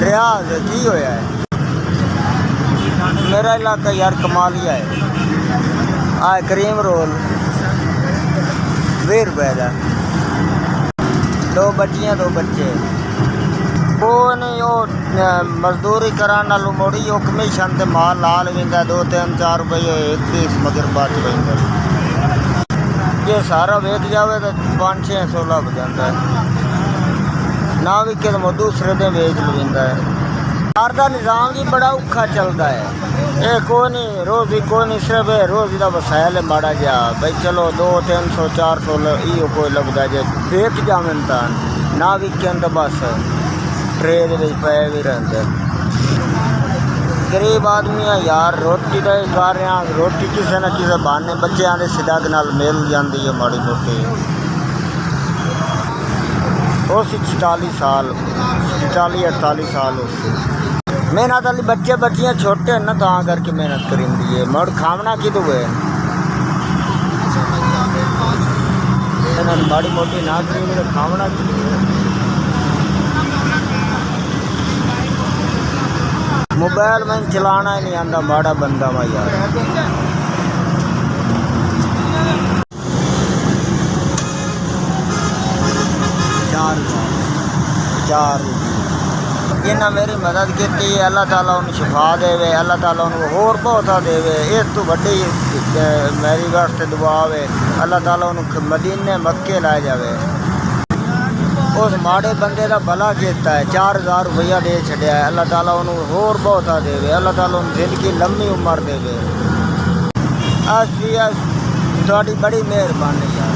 रियाज की होया है मेरा इलाका यार कमालिया है। आए क्रीम रोल 20 रुपए का, 2 बच्चियां 2 बच्चे। वो नहीं वो मजदूरी कराने नालों मोड़ी वो कमीशन ते माल लाल विंदा 2 3 4 रुपये एक पीस मगर बच पैंदा। ये सारा वेच जावे तो 5 6 16 हो जाता है ना भी कि दूसरे दिन वेच लविंदा है। घर का निज़ाम भी बड़ा औखा चलता है। ये कोई नहीं रोज़ी कोई नहीं सिर्फ रोज़ी का वसायल है माड़ा जा भाई चलो 2 300 400 इो कोई लगता है जे बेच जावन तो ना विकन तो बस ट्रेड पे भी रहते। गरीब आदमी है यार रोटी का कर रहे हैं रोटी किसी न किसी बहाने बच्चों के सिदक नाल मिल जाती है माड़ी मोटी। उस 44 साल 47 48 साल उस मेहनत वाली बच्चे बच्चियाँ छोटे हैं ना तो करके मेहनत करेंगी है मुड़ खावना कि तो है माड़ी मोटी ना करेंगे तो खावना कि मोबाइल में चलाना ही नहीं आता माड़ा बंदा वा यार। चार इन्हें मेरी मदद की अल्लाह ताला उन्हें शिफा देवे अल्लाह ताला उन्हें होर बहुता देवे। इस तो वड्डी मेरी वास्ते दुआ है अल्लाह ताला उन्हें मदीने मक्के लाई जावे। उस माड़े बंदे का भला किया है 4000 रुपया दे छड़िया है अल्लाह ताला उन्हें होर बहुता देवे अल्लाह ताला उन्हें जिंदगी लम्मी उम्र देवे। थोड़ी बड़ी मेहरबानी यार।